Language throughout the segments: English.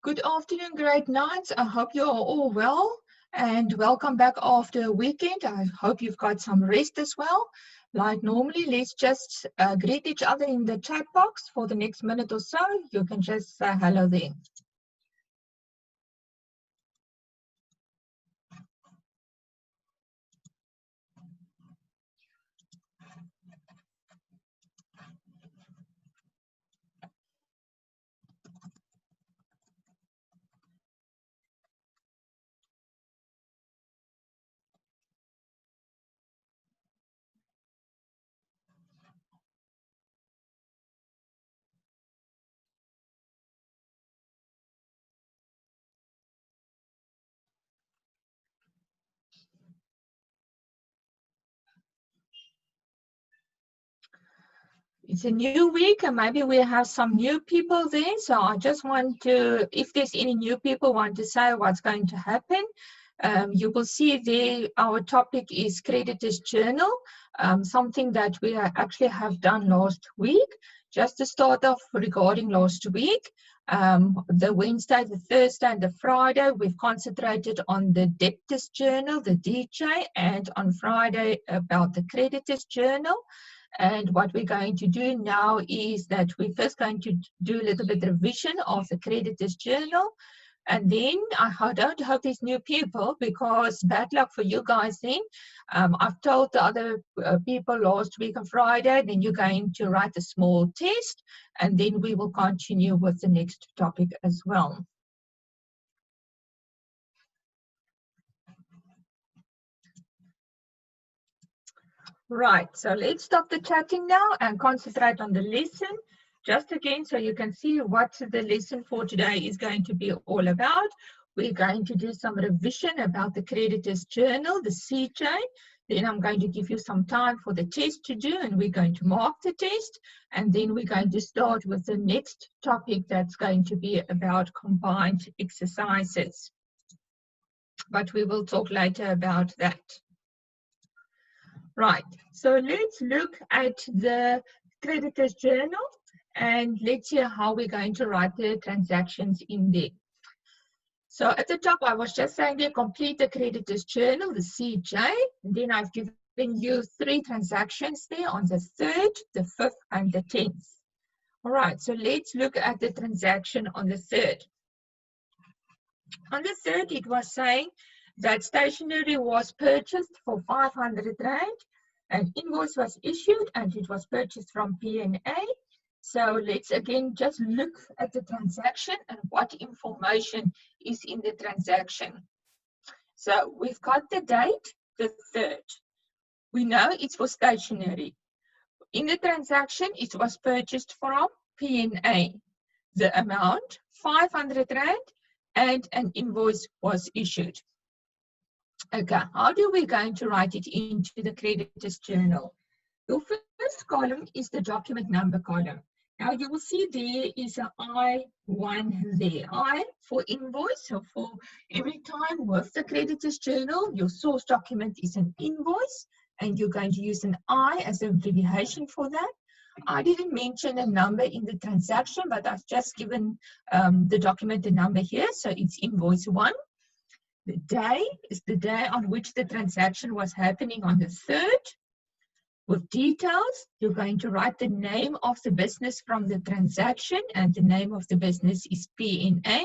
Good afternoon, grade 9s. I hope you are all well and welcome back after a weekend. I hope you've got some rest as well. Like normally, let's just greet each other in the chat box for the next minute or so. You can just say hello there. It's a new week and maybe we have some new people there. So I just want to, if there's any new people want to say what's going to happen, you will see there our topic is Creditor's Journal, something that we actually have done last week. Just to start off regarding last week, the Wednesday, the Thursday and the Friday, we've concentrated on the Debtor's Journal, the DJ, and on Friday about the Creditor's Journal. And what we're going to do now is that we're first going to do a little bit of revision of the Creditor's Journal. And then I don't hope there's new people because bad luck for you guys then. I've told the other people last week on Friday, then you're going to write a small test and then we will continue with the next topic as well. Right, so let's stop the chatting now and concentrate on the lesson. Just again, so you can see what the lesson for today is going to be all about. We're going to do some revision about the Creditor's Journal, the CJ. Then I'm going to give you some time for the test to do, and we're going to mark the test. And then we're going to start with the next topic that's going to be about combined exercises. But we will talk later about that. Right, so let's look at the Creditor's Journal and let's see how we're going to write the transactions in there. So at the top, I was just saying there, complete the Creditor's Journal, the CJ. Then I've given you 3 transactions there on the 3rd, the 5th, and the 10th. All right, so let's look at the transaction on the 3rd. On the 3rd, it was saying that stationery was purchased for 500 Rand. An invoice was issued and it was purchased from P&A. So let's again just look at the transaction and what information is in the transaction. So we've got the date, the 3rd. We know it's for stationery. In the transaction, it was purchased from P&A. The amount, 500 Rand, and an invoice was issued. Okay, how are we going to write it into the Creditor's Journal? Your first column is the document number column. Now you will see there is an I1 there. I for invoice, so for every time with the Creditor's Journal, your source document is an invoice and you're going to use an I as an abbreviation for that. I didn't mention a number in the transaction, but I've just given the document a number here, so it's invoice 1. The day is the day on which the transaction was happening on the 3rd. With details, you're going to write the name of the business from the transaction, and the name of the business is P&A.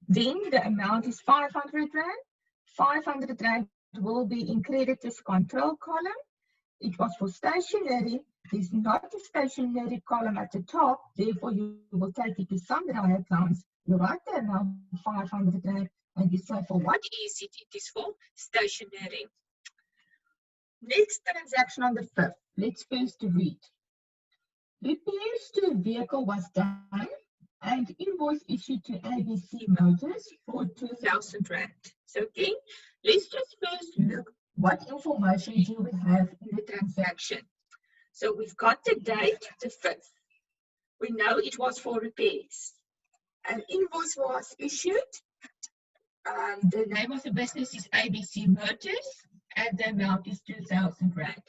Then the amount is 500 Rand. 500 Rand will be in creditor's control column. It was for stationery. There's not a stationery column at the top, therefore you will take it to sundry accounts. You write the amount 500 Rand and you say for what is it? It is for stationery. Next transaction on the 5th. Let's first read. Repairs to a vehicle was done and invoice issued to ABC Motors for 2,000 Rand. So again, let's just first look what information do we have in the transaction. So we've got the date, the 5th. We know it was for repairs. An invoice was issued. The name of the business is ABC Motors and the amount is 2,000 Rand.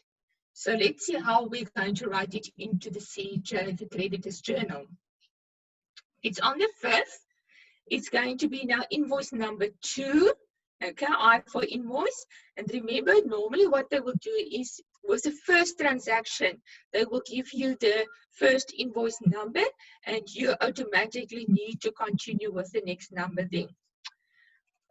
So let's see how we're going to write it into the CJ, the Creditor's Journal. It's on the 5th. It's going to be now invoice number 2. Okay, I for invoice. And remember, normally what they will do is, with the first transaction, they will give you the first invoice number, and you automatically need to continue with the next number then.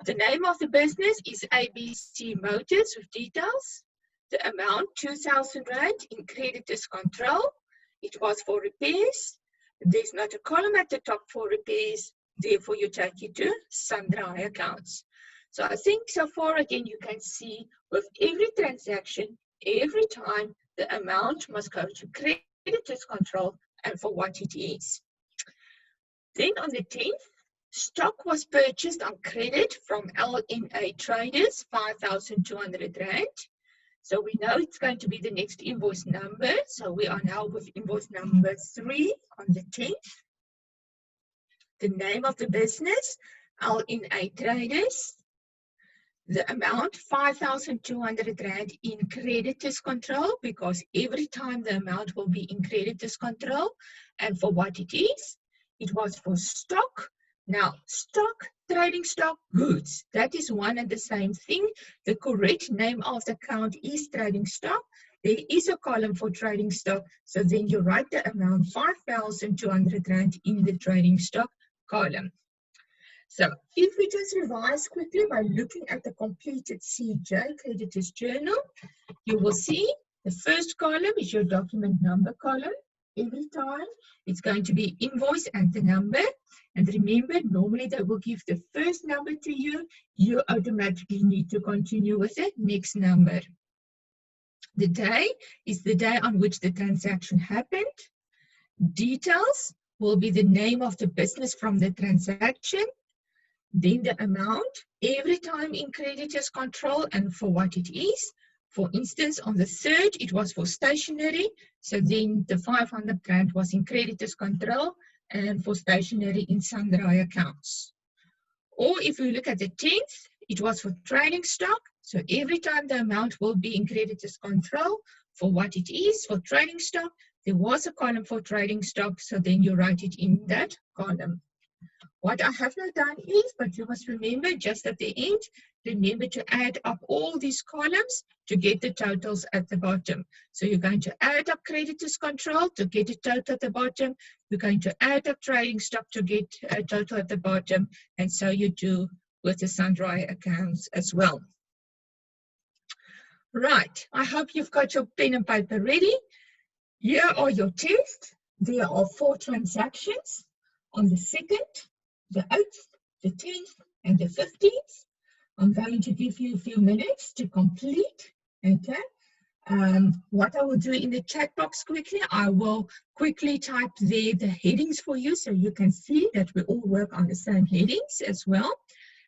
The name of the business is ABC Motors with details. The amount, 2,000 Rand in creditors control. It was for repairs. There's not a column at the top for repairs. Therefore, you take it to sundry accounts. So I think so far, again, you can see with every transaction, every time, the amount must go to creditors control and for what it is. Then on the 10th, stock was purchased on credit from LNA traders, 5,200 Rand. So we know it's going to be the next invoice number. So we are now with invoice number 3 on the 10th. The name of the business, LNA traders. The amount, 5,200 Rand in creditors control, because every time the amount will be in creditors control. And for what it is, it was for stock. Now, stock, trading stock, goods. That is one and the same thing. The correct name of the account is trading stock. There is a column for trading stock. So then you write the amount, 5,200 Rand in the trading stock column. So if we just revise quickly by looking at the completed CJ creditors journal, you will see the first column is your document number column. Every time it's going to be invoice and the number. And remember, normally they will give the first number to you. You automatically need to continue with the next number. The day is the day on which the transaction happened. Details will be the name of the business from the transaction. Then the amount, every time in creditors control and for what it is. For instance, on the 3rd, it was for stationery. So then the 500 Rand was in creditors control and for stationery in sundry accounts. Or if we look at the 10th, it was for trading stock. So every time the amount will be in creditors control for what it is for trading stock. There was a column for trading stock. So then you write it in that column. What I have not done is, but you must remember just at the end, remember to add up all these columns to get the totals at the bottom. So you're going to add up creditors control to get a total at the bottom. You're going to add up trading stock to get a total at the bottom. And so you do with the sundry accounts as well. Right, I hope you've got your pen and paper ready. Here are your tests. There are 4 transactions on the 2nd, the 8th, the 10th, and the 15th. I'm going to give you a few minutes to complete, okay? What I will do in the chat box quickly, I will quickly type there the headings for you so you can see that we all work on the same headings as well.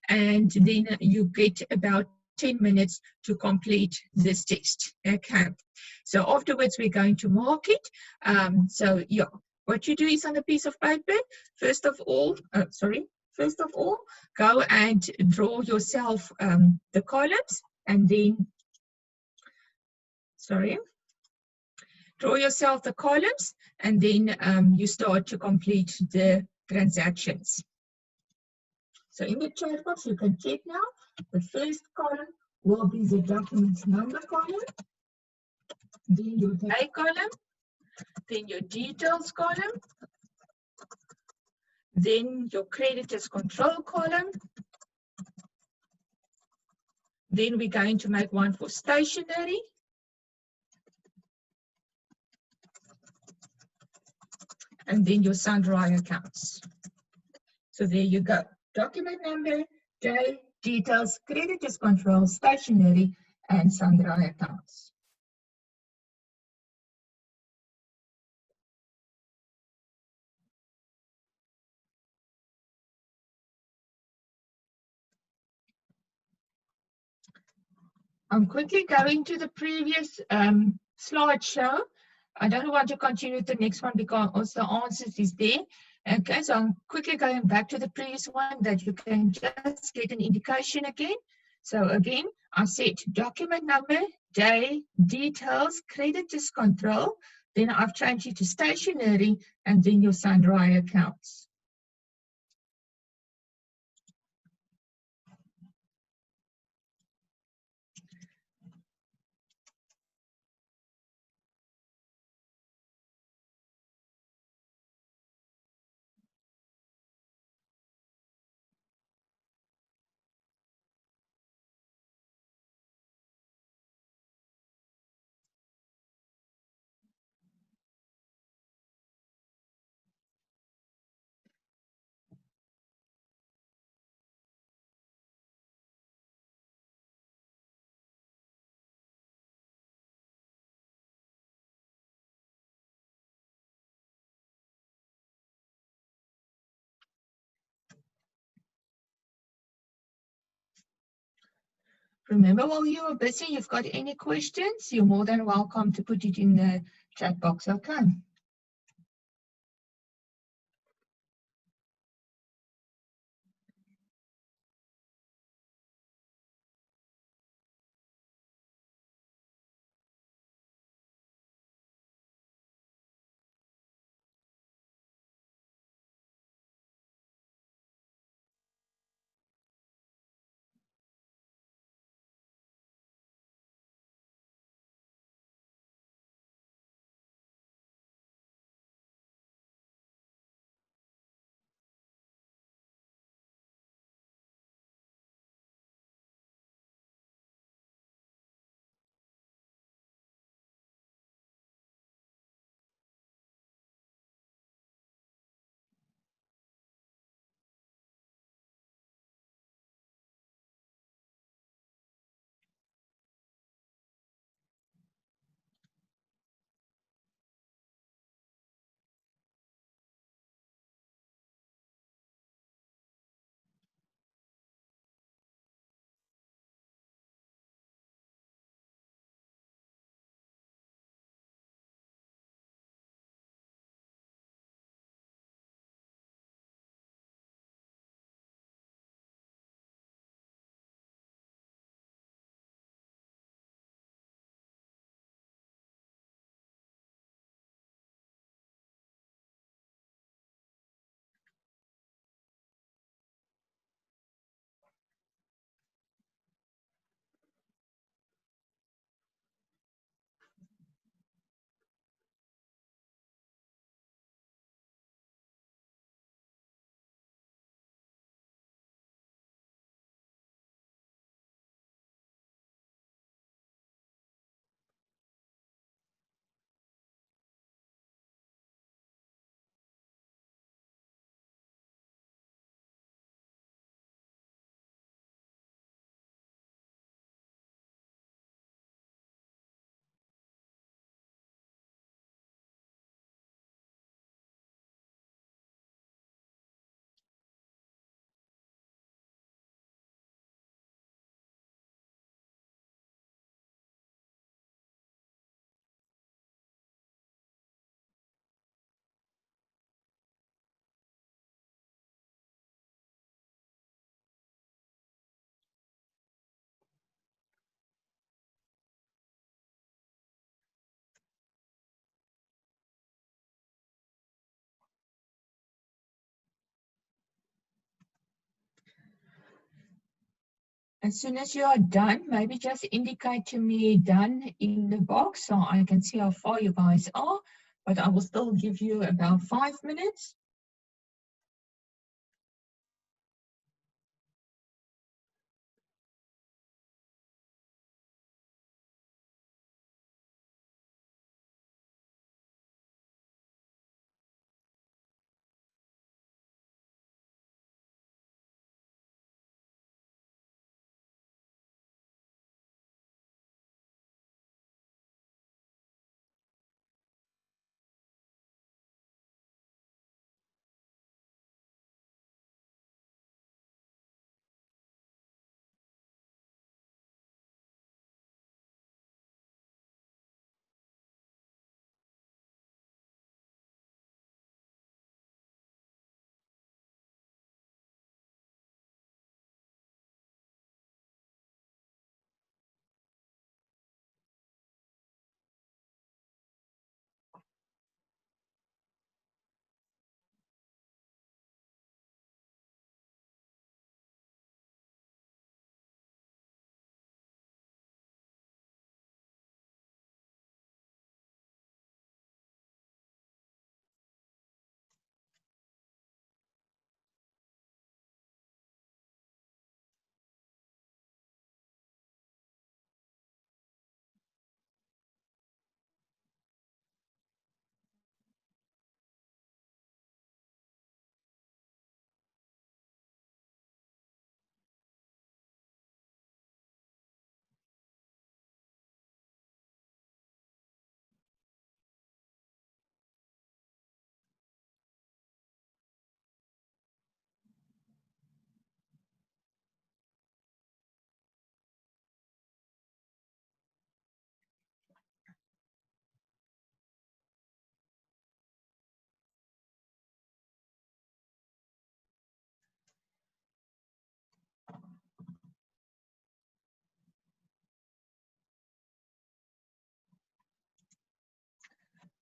And then you get about 10 minutes to complete this test, okay? So afterwards, we're going to mark it. So yeah. What you do is on a piece of paper, first of all, go and draw yourself the columns and then, draw yourself the columns and then you start to complete the transactions. So in the chat box, you can check now, the first column will be the document number column, then your day column, then your details column, then your creditors control column, then we're going to make one for stationery, and then your sundry accounts. So there you go. Document number, day, details, creditors control, stationery, and sundry accounts. I'm quickly going to the previous slideshow. I don't want to continue with the next one because the answers is there. Okay, so I'm quickly going back to the previous one that you can just get an indication again. So again, I said document number, day, details, creditors control. Then I've changed it to stationery and then your sundry accounts. Remember, while you are busy, you've got any questions, you're more than welcome to put it in the chat box, okay? As soon as you are done, maybe just indicate to me done in the box so I can see how far you guys are, but I will still give you about 5 minutes.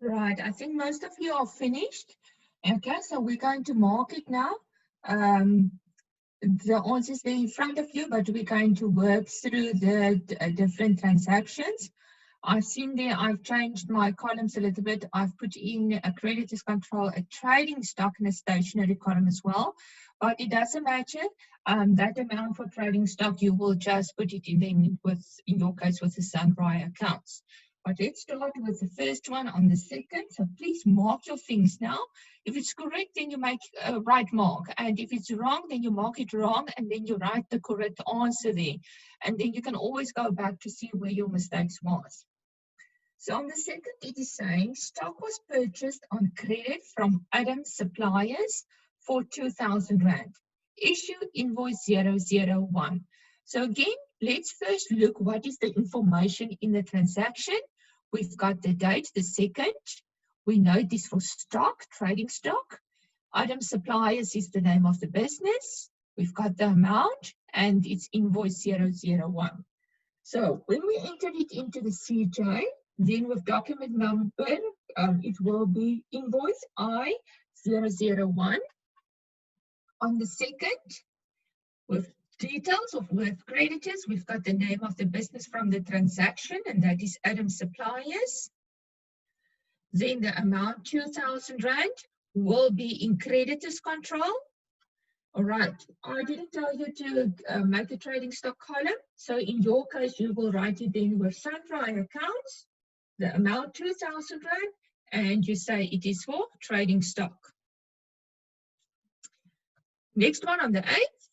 Right, I think most of you are finished. Okay, so we're going to mark it now. Um, the answers there in front of you, but we're going to work through the different transactions. I've seen there, I've changed my columns a little bit. I've put in a creditors control, a trading stock, and a stationary column as well. But it doesn't matter. That amount for trading stock, you will just put it in then with, in your case, with the Sunbriar accounts. But let's start with the first one on the second. So please mark your things now. If it's correct, then you make a right mark. And if it's wrong, then you mark it wrong and then you write the correct answer there. And then you can always go back to see where your mistakes was. So on the second, it is saying stock was purchased on credit from Adam's suppliers for 2,000 Rand. Issue invoice 001. So again, let's first look what is the information in the transaction. We've got the date, the second. We know it is for stock, trading stock. Adam's suppliers is the name of the business. We've got the amount and it's invoice 001. So when we enter it into the CJ, then with document number, it will be invoice I-001. On the second, with details of with creditors, we've got the name of the business from the transaction, and that is Adam's Suppliers. Then the amount, 2,000 Rand, will be in creditors control. All right, I didn't tell you to make a trading stock column. So in your case, you will write it in with Sunbriar accounts, the amount 2,000 Rand, and you say it is for trading stock. Next one on the 8th,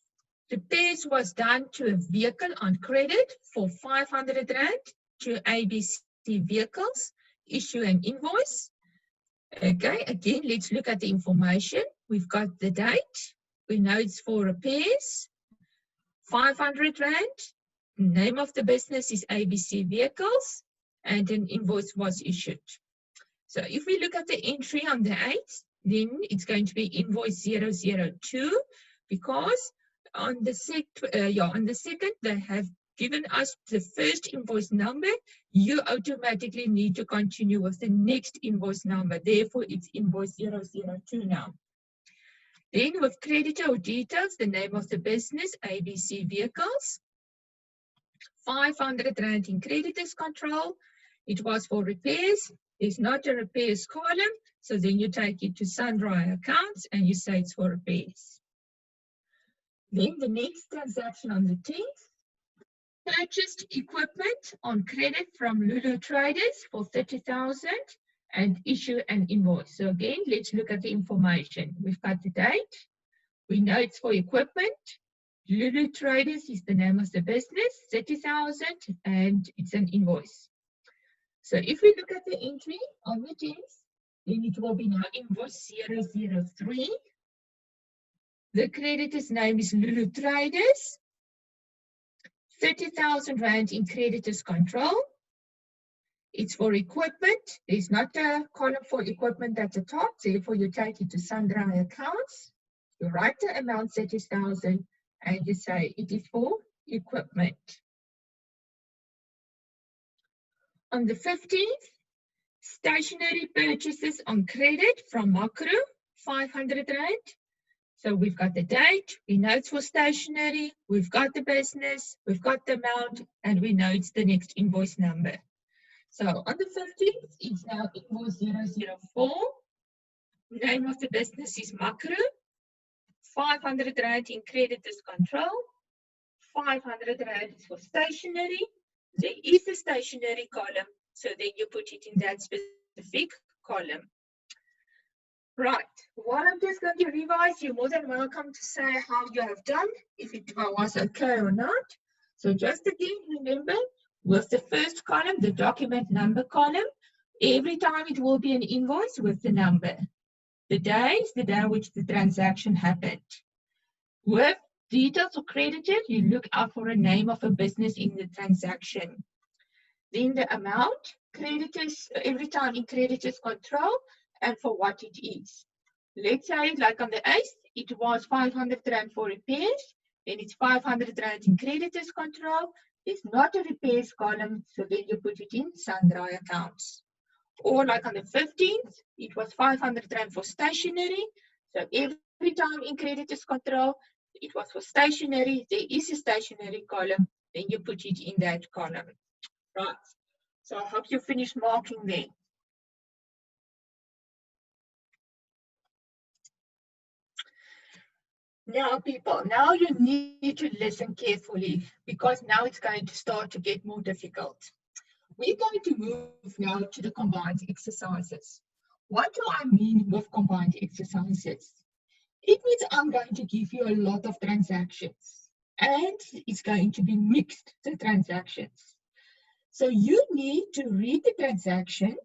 repairs was done to a vehicle on credit for 500 Rand to ABC Vehicles, issue an invoice. Okay, again, let's look at the information. We've got the date. We know it's for repairs, 500 Rand. Name of the business is ABC Vehicles, and an invoice was issued. So if we look at the entry on the 8th, then it's going to be invoice 002, because on the second, they have given us the first invoice number. You automatically need to continue with the next invoice number. Therefore, it's invoice 002 now. Then with creditor or details, the name of the business, ABC Vehicles. 500 Rand in creditors control. It was for repairs. There's not a repairs column. So then you take it to Sunbriar accounts and you say it's for repairs. Then the next transaction on the 10th, purchased equipment on credit from Lulu Traders for 30,000 and issue an invoice. So again, let's look at the information. We've got the date. We know it's for equipment. Lulu Traders is the name of the business, 30,000, and it's an invoice. So if we look at the entry on the 10th, then it will be now invoice 003. The creditor's name is Lulu Traders. 30,000 Rand in creditors control. It's for equipment. There's not a column for equipment at the top. Therefore, you take it to Sunbriar accounts. You write the amount 30,000 and you say it is for equipment. On the 15th, stationery purchases on credit from Makro, 500 Rand. So we've got the date, we know it's for stationery, we've got the business, we've got the amount, and we know it's the next invoice number. So on the 15th, it's now invoice 004. Name of the business is Makro. 500 Rand in creditors control. 500 Rand is for stationery. There is a stationery column, so then you put it in that specific column. Right, what I'm just going to revise, you're more than welcome to say how you have done, if it was okay or not. So just again, remember, with the first column, the document number column, every time it will be an invoice with the number. The day is the day which the transaction happened. With details of creditor, you look out for a name of a business in the transaction. Then the amount, creditors, every time in creditors control, and for what it is. Let's say, like on the 8th, it was 500 Rand for repairs, then it's 500 Rand in creditors control. There's not a repairs column, so then you put it in sundry accounts. Or like on the 15th, it was 500 Rand for stationery. So every time in creditors control, it was for stationery. There is a stationery column, then you put it in that column. Right. So I hope you finish marking there. Now, people, now you need to listen carefully because now it's going to start to get more difficult. We're going to move now to the combined exercises. What do I mean with combined exercises? It means I'm going to give you a lot of transactions and it's going to be mixed, the transactions. So you need to read the transaction.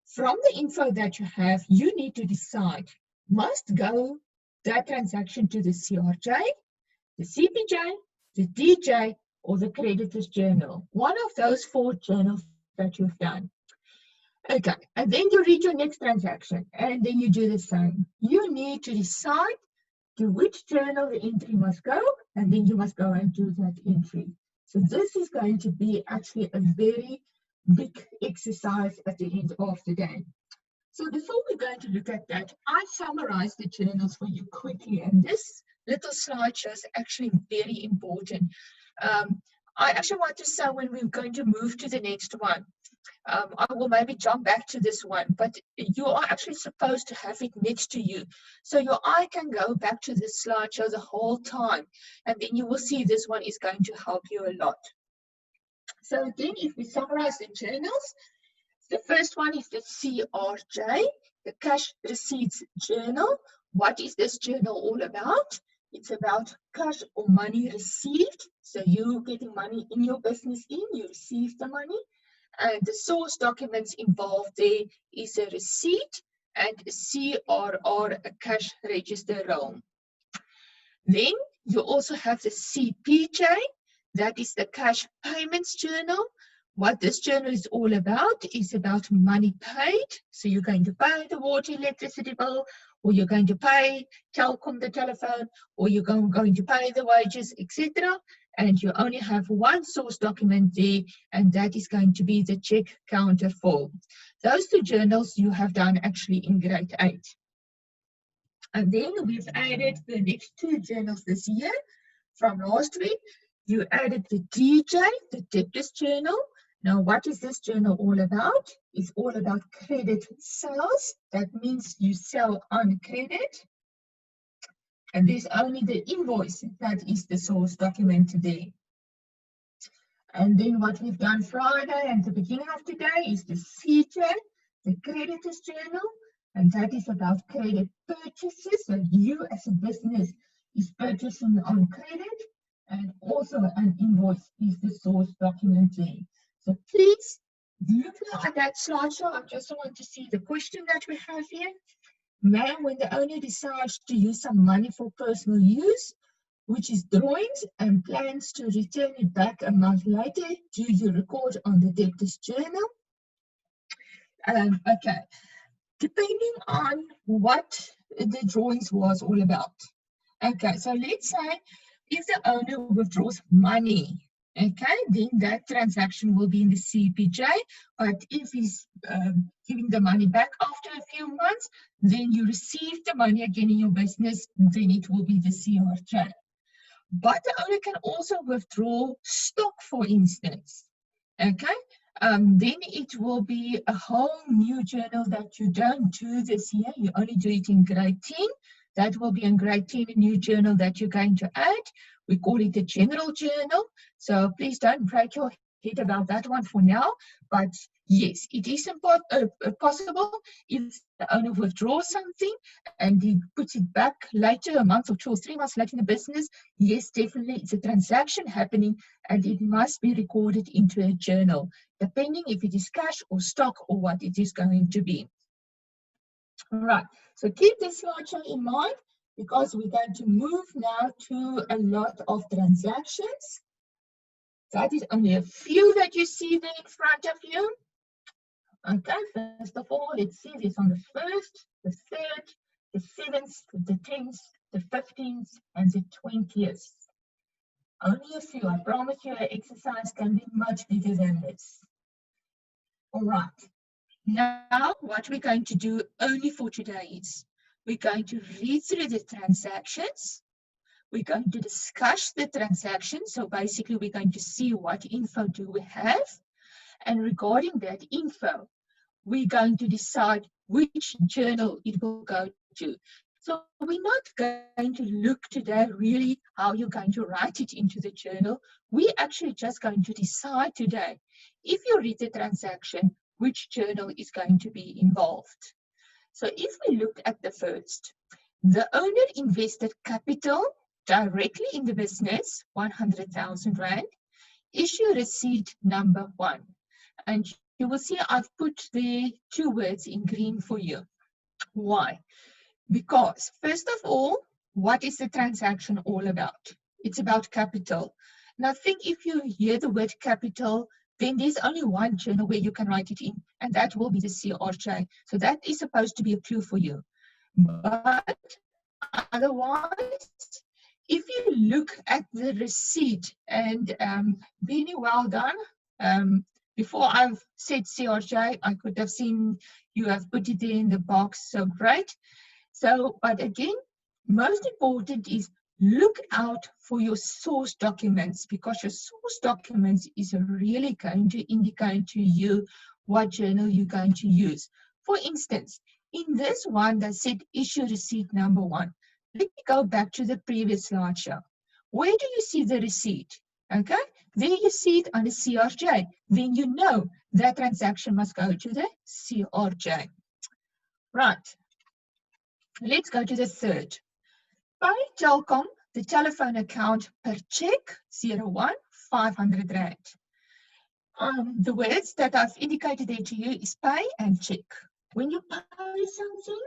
From the info that you have, you need to decide, must go that transaction to the CRJ, the CPJ, the DJ, or the creditor's journal. One of those 4 journals that you've done. Okay, and then you read your next transaction, and then you do the same. You need to decide to which journal the entry must go, and then you must go and do that entry. So this is going to be actually a very big exercise at the end of the day. So before we're going to look at that, I summarized the journals for you quickly, and this little slideshow is actually very important. I actually want to say when we're going to move to the next one, I will maybe jump back to this one, but you are actually supposed to have it next to you. So your eye can go back to this slideshow the whole time, and then you will see this one is going to help you a lot. So again, if we summarize the journals, the first one is the CRJ, the Cash Receipts Journal. What is this journal all about? It's about cash or money received. So you're getting money in your business you receive the money. And the source documents involved there is a receipt and a CRR, a cash register roll. Then you also have the CPJ, that is the Cash Payments Journal. What this journal is all about is about money paid. So you're going to pay the water, electricity bill, or you're going to pay Telkom the telephone, or you're going to pay the wages, etc. And you only have one source document there, and that is going to be the check counter form. Those 2 journals you have done actually in grade 8. And then we've added the next 2 journals this year from last week. You added the DJ, the debtors journal. Now, what is this journal all about? It's all about credit sales. That means you sell on credit. And there's only the invoice that is the source document there. And then what we've done Friday and the beginning of today is the CJ, the creditors journal. And that is about credit purchases. So you as a business is purchasing on credit. And also an invoice is the source document there. So please look at that slideshow. I just want to see the question that we have here. Now, when the owner decides to use some money for personal use, which is drawings, and plans to return it back a month later, do you record on the debtors journal? Okay, depending on what the drawings was all about. Okay, so let's say if the owner withdraws money, okay, then that transaction will be in the CPJ. But if he's giving the money back after a few months, then you receive the money again in your business, then it will be the CRJ. But the owner can also withdraw stock, for instance. Okay, then it will be a whole new journal that you don't do this year. You only do it in grade 10. That will be in grade 10, a new journal that you're going to add. We call it a general journal. So please don't break your head about that one for now. But yes, it is possible if the owner withdraws something and he puts it back later, a month or 2 or 3 months later in the business. Yes, definitely, it's a transaction happening and it must be recorded into a journal, depending if it is cash or stock or what it is going to be. All right, so keep this slideshow in mind because we're going to move now to a lot of transactions. That is only a few that you see there in front of you. Okay, first of all, let's see this on the 1st, the 3rd, the 7th, the 10th, the 15th, and the 20th. Only a few. I promise you, an exercise can be much bigger than this. All right. Now, what we're going to do only for today is we're going to read through the transactions. We're going to discuss the transactions. So basically, we're going to see what info do we have. And regarding that info, we're going to decide which journal it will go to. So we're not going to look today really how you're going to write it into the journal. We're actually just going to decide today, if you read the transaction, which journal is going to be involved. So if we look at the first, the owner invested capital directly in the business, 100,000 Rand, issue receipt number 1. And you will see I've put the 2 words in green for you. Why? Because first of all, what is the transaction all about? It's about capital. And I think if you hear the word capital, then there's only one journal where you can write it in, and that will be the CRJ. So that is supposed to be a clue for you. But otherwise, if you look at the receipt, and Benny, well done. Before I've said CRJ, I could have seen you have put it in the box, so great. So, but again, most important is look out for your source documents, because your source documents is really going to indicate to you what journal you're going to use. For instance, in this one that said issue receipt number 1, let me go back to the previous slideshow. Where do you see the receipt? Okay, there you see it on the CRJ. Then you know that transaction must go to the CRJ. Right. Let's go to the third. Pay Telkom the telephone account per check 01 500 Rand. The words that I've indicated there to you is pay and check. When you pay something,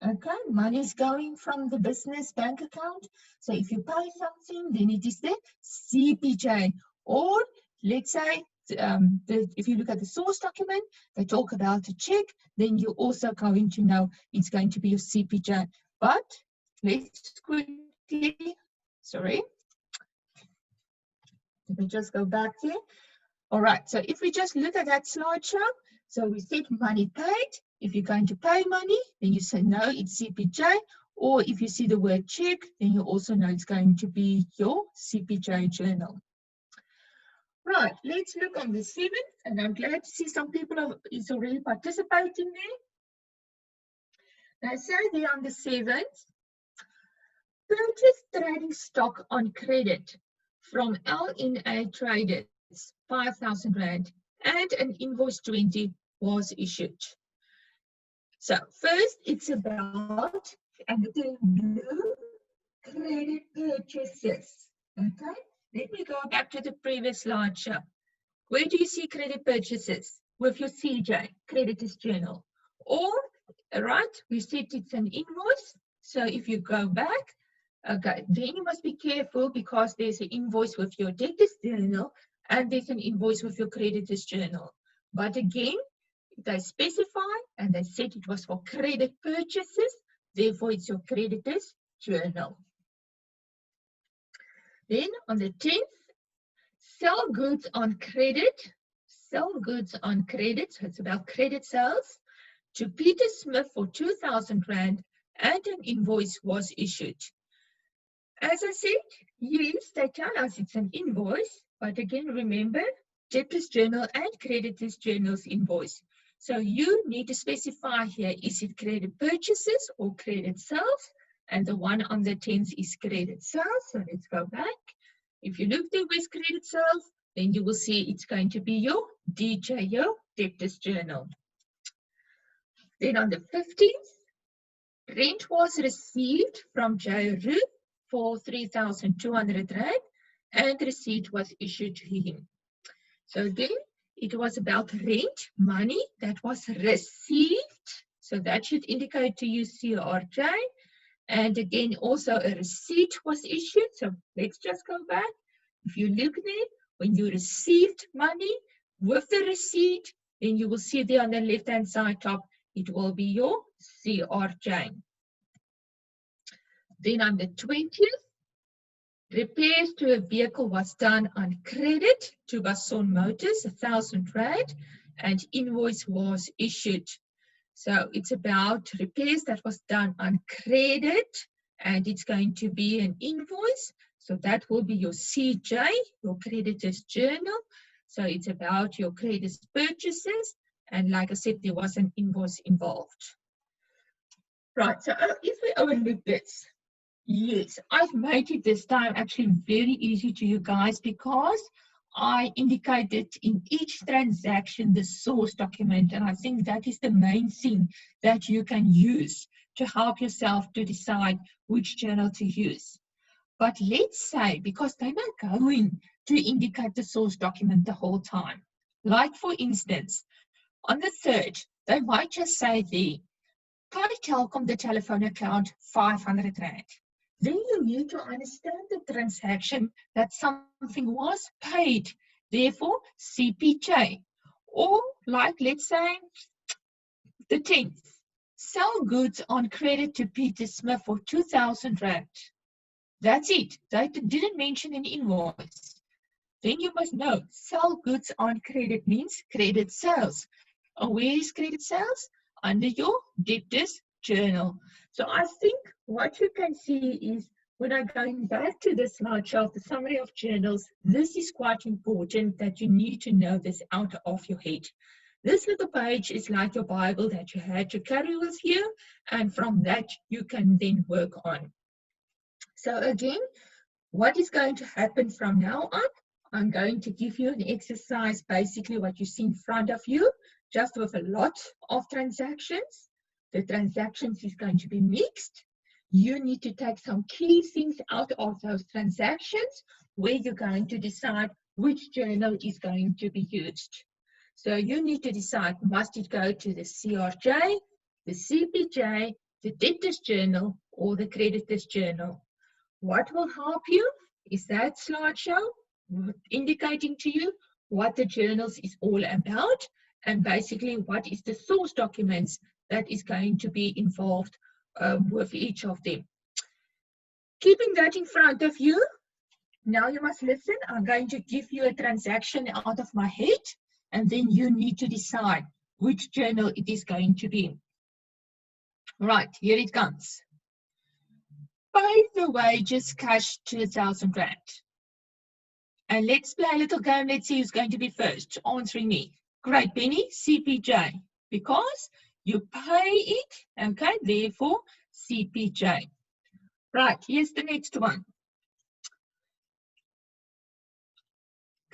okay, money is going from the business bank account. So if you pay something, then it is the CPJ. Or let's say, if you look at the source document, they talk about a check, then you're also going to know it's going to be your CPJ. But let's quickly, sorry, let me just go back there. All right, so if we just look at that slideshow, so we said money paid. If you're going to pay money, then you say no, it's CPJ. Or if you see the word check, then you also know it's going to be your CPJ journal. Right, let's look on the 7th, and I'm glad to see some people is already participating there. Now, say there on the 7th, purchase trading stock on credit from LNA traders, 5,000 Rand, and an invoice 20 was issued. So first, it's about the blue credit purchases. Okay, let me go back to the previous slideshow. Where do you see credit purchases? With your CJ, creditors journal. Or, right, we said it's an invoice. So if you go back, okay, then you must be careful because there's an invoice with your debtors journal and there's an invoice with your creditors journal. But again, they specify and they said it was for credit purchases, therefore it's your creditors journal. Then on the 10th, sell goods on credit, so it's about credit sales, to Peter Smith for 2,000 Rand and an invoice was issued. As I said, yes, they tell us it's an invoice, but again, remember, debtors journal and creditors journals invoice. So you need to specify here, is it credit purchases or credit sales? And the one on the 10th is credit sales. So let's go back. If you look there with credit sales, then you will see it's going to be your DJ, your debtors journal. Then on the 15th, rent was received from J. Ruth for 3,200 Rand and receipt was issued to him. So again, it was about rent, money that was received. So that should indicate to you CRJ. And again, also a receipt was issued. So let's just go back. If you look there, when you received money with the receipt, then you will see there on the left-hand side top, it will be your CRJ. Then on the 20th, repairs to a vehicle was done on credit to Bason Motors, 1,000 Rand, and invoice was issued. So it's about repairs that was done on credit, and it's going to be an invoice. So that will be your CJ, your creditors journal. So it's about your creditors purchases. And like I said, there was an invoice involved. Right, so if we overlook this, yes, I've made it this time actually very easy to you guys because I indicated in each transaction the source document, and I think that is the main thing that you can use to help yourself to decide which journal to use. But let's say, because they're not going to indicate the source document the whole time. Like for instance, on the 3rd, they might just say the Thai Telecom, the telephone account, 500 Rand. Then you need to understand the transaction that something was paid, therefore CPJ. Or like, let's say, the 10th, sell goods on credit to Peter Smith for 2,000 Rand. That's it. They didn't mention an invoice. Then you must know, sell goods on credit means credit sales. And where is credit sales? Under your debtors journal. So I think what you can see is when I'm going back to the slideshow of the summary of journals, this is quite important that you need to know this out of your head. This little page is like your Bible that you had to carry with you, and from that you can then work on. So again, what is going to happen from now on? I'm going to give you an exercise, basically what you see in front of you, just with a lot of transactions. The transactions is going to be mixed. You need to take some key things out of those transactions where you're going to decide which journal is going to be used. So you need to decide, must it go to the CRJ, the CPJ, the debtors journal, or the creditors journal? What will help you is that slideshow indicating to you what the journals is all about and basically what is the source documents that is going to be involved with each of them. Keeping that in front of you, now you must listen. I'm going to give you a transaction out of my head, and then you need to decide which journal it is going to be. Right, here it comes. Pay the wages cash 2,000 Rand. And let's play a little game. Let's see who's going to be first answering me. Great, Benny, CPJ. Because you pay it, okay, therefore CPJ. Right, here's the next one.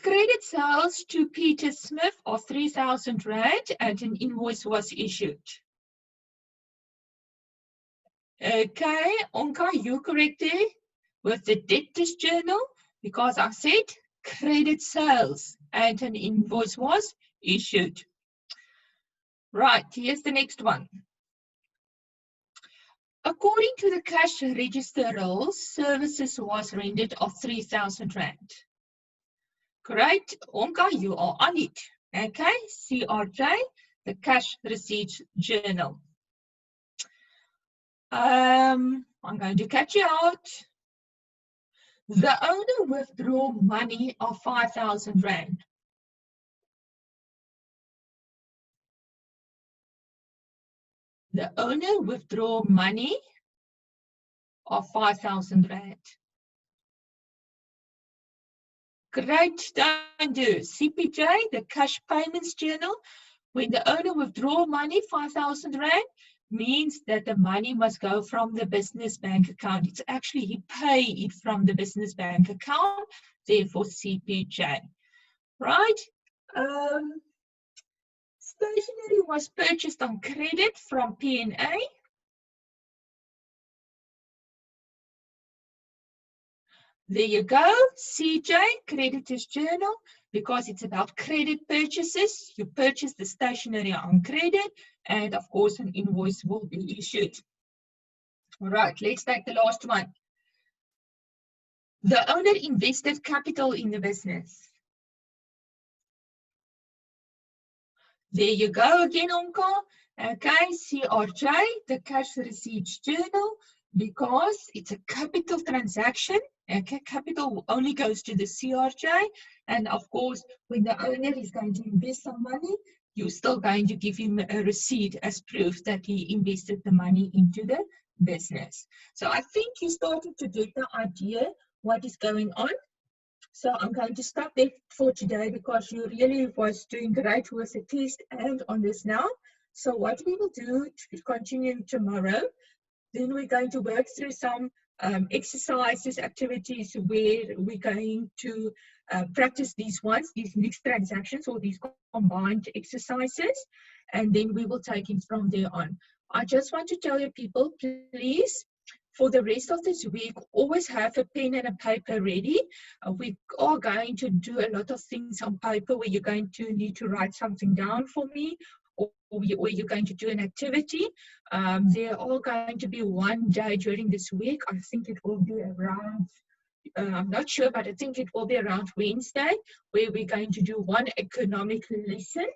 Credit sales to Peter Smith of 3,000 Rand and an invoice was issued. Okay, Onka, you correct there with the debtors journal because I said credit sales and an invoice was issued. Right, here's the next one. According to the cash register rules, services was rendered of 3,000 Rand. Great, Onka, you are on it. Okay, CRJ, the cash receipts journal. I'm going to catch you out. The owner withdraw money of 5,000 Rand. The owner withdraw money of 5,000 Rand. Great, don't do. CPJ, the cash payments journal. When the owner withdraw money, 5,000 Rand, means that the money must go from the business bank account. It's actually he pay it from the business bank account, therefore CPJ. Right? Stationery was purchased on credit from P&A. There you go, CJ, creditors journal, because it's about credit purchases. You purchase the stationery on credit, and of course an invoice will be issued. All right, let's take the last one. The owner invested capital in the business. There you go again, Onka. Okay, CRJ, the cash receipts journal, because it's a capital transaction. Okay, capital only goes to the CRJ. And of course, when the owner is going to invest some money, you're still going to give him a receipt as proof that he invested the money into the business. So I think you started to get the idea what is going on. So I'm going to stop there for today because you really was doing great with the test and on this now. So what we will do to continue tomorrow, then we're going to work through some exercises, activities where we're going to practice these ones, these mixed transactions or these combined exercises, and then we will take it from there on. I just want to tell you people, please, for the rest of this week, always have a pen and a paper ready. We are going to do a lot of things on paper where you're going to need to write something down for me, or where you're going to do an activity. There are going to be one day during this week. I think it will be around, I'm not sure, but I think it will be around Wednesday, where we're going to do one economic lesson.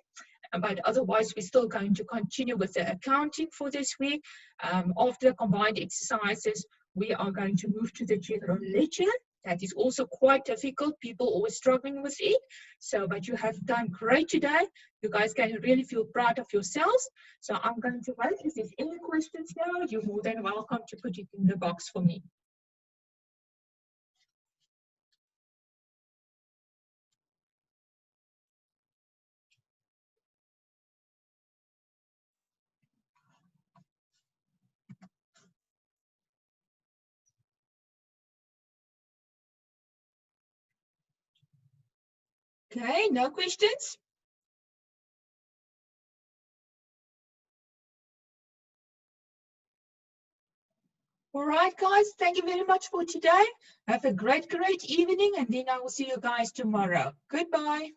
But otherwise, we're still going to continue with the accounting for this week. After the combined exercises, we are going to move to the general ledger. That is also quite difficult. People always struggling with it. So, but you have done great today. You guys can really feel proud of yourselves. So I'm going to wait. If there's any questions now, you're more than welcome to put it in the box for me. Okay, no questions? All right, guys, thank you very much for today. Have a great evening, and then I will see you guys tomorrow. Goodbye.